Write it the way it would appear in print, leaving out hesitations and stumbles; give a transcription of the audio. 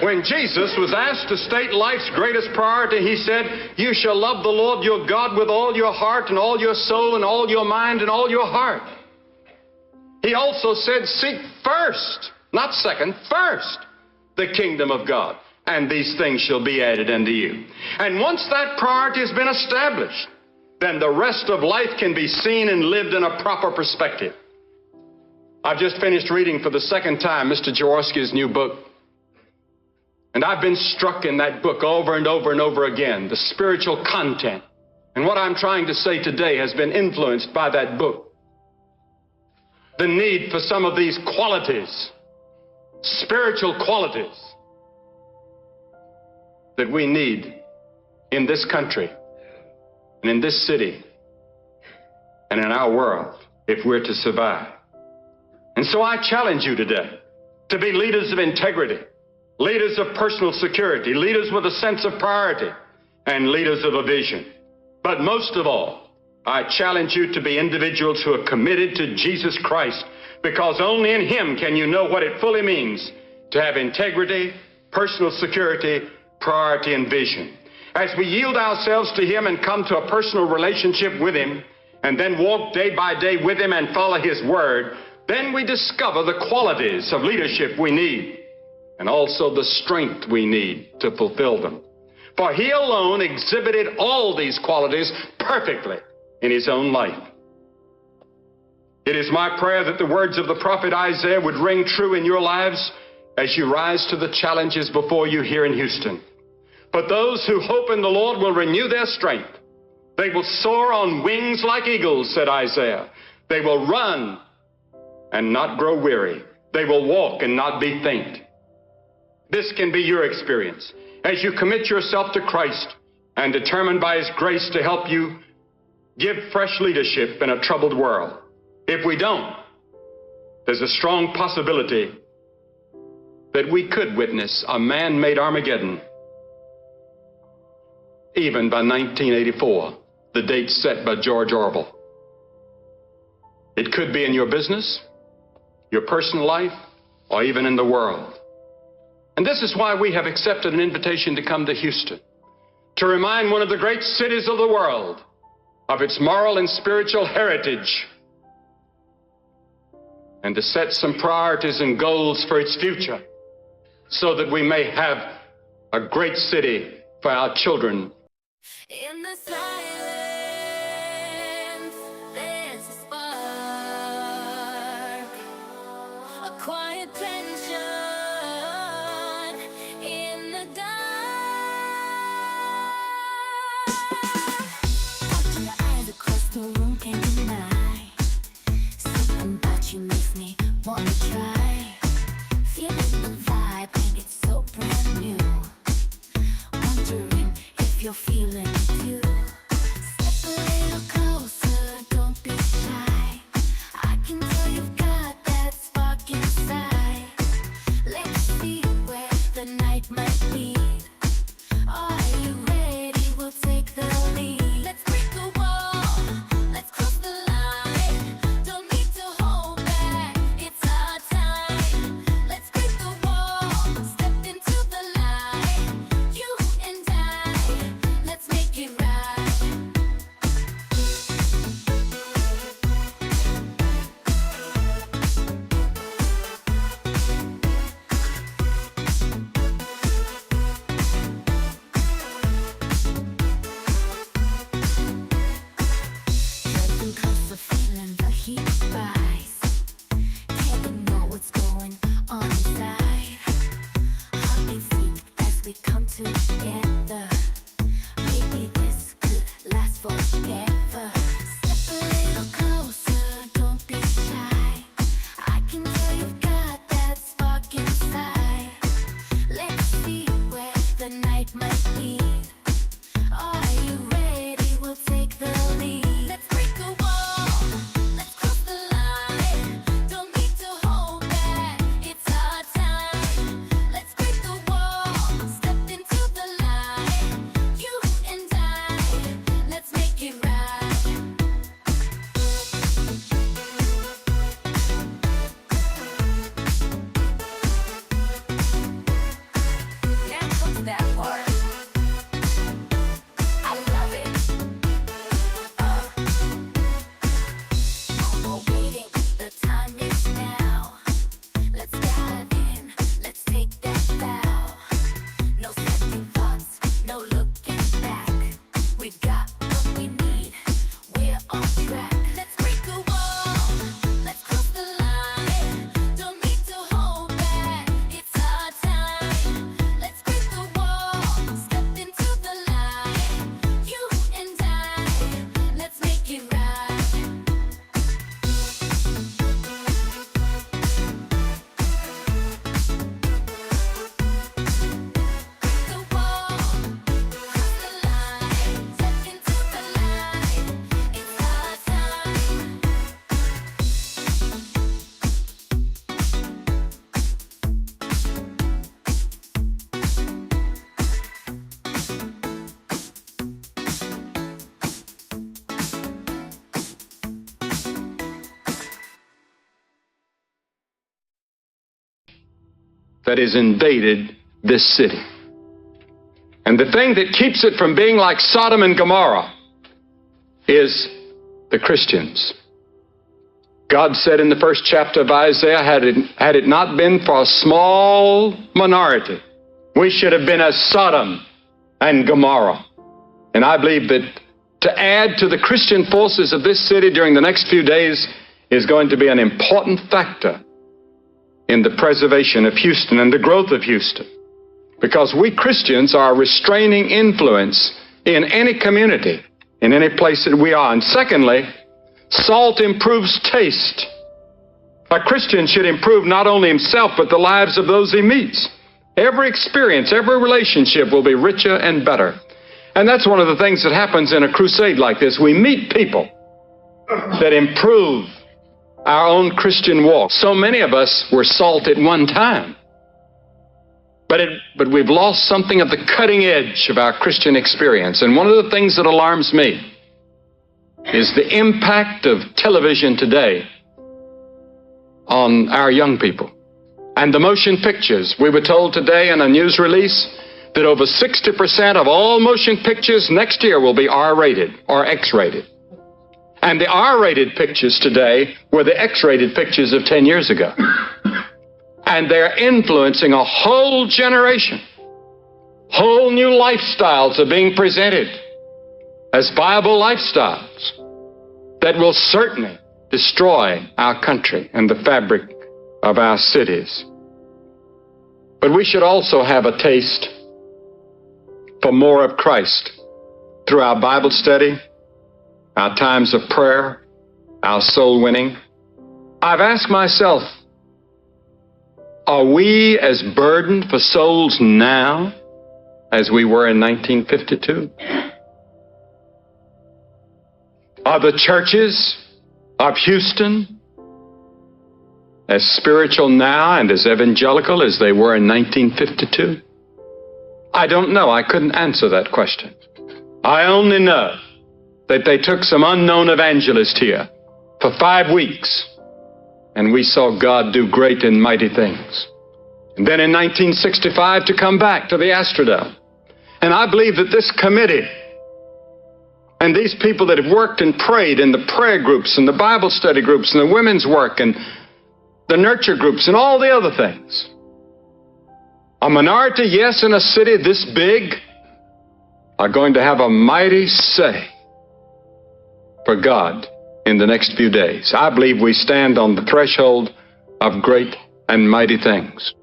When Jesus was asked to state life's greatest priority, he said, "You shall love the Lord your God with all your heart and all your soul and all your mind and all your heart." He also said, "Seek first, not second, first, the kingdom of God, and these things shall be added unto you." And once that priority has been established, then the rest of life can be seen and lived in a proper perspective. I've just finished reading for the second time Mr. Jaworski's new book. And I've been struck in that book over and over and over again, the spiritual content. And what I'm trying to say today has been influenced by that book. The need for some of these qualities, spiritual qualities, that we need in this country and in this city and in our world if we're to survive. And so I challenge you today to be leaders of integrity, leaders of personal security, leaders with a sense of priority, and leaders of a vision. But most of all, I challenge you to be individuals who are committed to Jesus Christ, because only in Him can you know what it fully means to have integrity, personal security, priority, and vision. As we yield ourselves to Him and come to a personal relationship with Him, and then walk day by day with Him and follow His Word, then we discover the qualities of leadership we need, and also the strength we need to fulfill them. For He alone exhibited all these qualities perfectly in His own life. It is my prayer that the words of the prophet Isaiah would ring true in your lives as you rise to the challenges before you here in Houston. But those who hope in the Lord will renew their strength. They will soar on wings like eagles, said Isaiah. They will run and not grow weary. They will walk and not be faint. This can be your experience as you commit yourself to Christ and determined by His grace to help you give fresh leadership in a troubled world. If we don't, there's a strong possibility that we could witness a man-made Armageddon even by 1984, the date set by George Orwell. It could be in your business, your personal life, or even in the world. And this is why we have accepted an invitation to come to Houston, to remind one of the great cities of the world of its moral and spiritual heritage, and to set some priorities and goals for its future, so that we may have a great city for our children. In the silence, there's a spark, a quiet tension in the dark. Watching your eyes across the room, can't deny. Something about you makes me wanna try. Feeling the vibe, and it's so brand new. Wondering if you're feeling it too. Step a little closer, don't be shy. I can tell you've got that spark inside. that has invaded this city. And the thing that keeps it from being like Sodom and Gomorrah is the Christians. God said in the first chapter of Isaiah, had it not been for a small minority, we should have been as Sodom and Gomorrah. And I believe that to add to the Christian forces of this city during the next few days is going to be an important factor in the preservation of Houston and the growth of Houston. Because we Christians are a restraining influence in any community, in any place that we are. And secondly, salt improves taste. A Christian should improve not only himself, but the lives of those he meets. Every experience, every relationship will be richer and better. And that's one of the things that happens in a crusade like this. We meet people that improve our own Christian walk. So many of us were salt at one time. But we've lost something of the cutting edge of our Christian experience. And one of the things that alarms me is the impact of television today on our young people. And the motion pictures. We were told today in a news release that over 60% of all motion pictures next year will be R-rated or X-rated. And the R-rated pictures today were the X-rated pictures of 10 years ago. And they're influencing a whole generation. Whole new lifestyles are being presented as viable lifestyles that will certainly destroy our country and the fabric of our cities. But we should also have a taste for more of Christ through our Bible study, our times of prayer, our soul winning. I've asked myself, are we as burdened for souls now as we were in 1952? Are the churches of Houston as spiritual now and as evangelical as they were in 1952? I don't know. I couldn't answer that question. I only know that they took some unknown evangelist here for 5 weeks, and we saw God do great and mighty things. And then in 1965 to come back to the Astrodome. And I believe that this committee and these people that have worked and prayed in the prayer groups and the Bible study groups and the women's work and the nurture groups and all the other things, a minority, yes, in a city this big, are going to have a mighty say for God in the next few days. I believe we stand on the threshold of great and mighty things.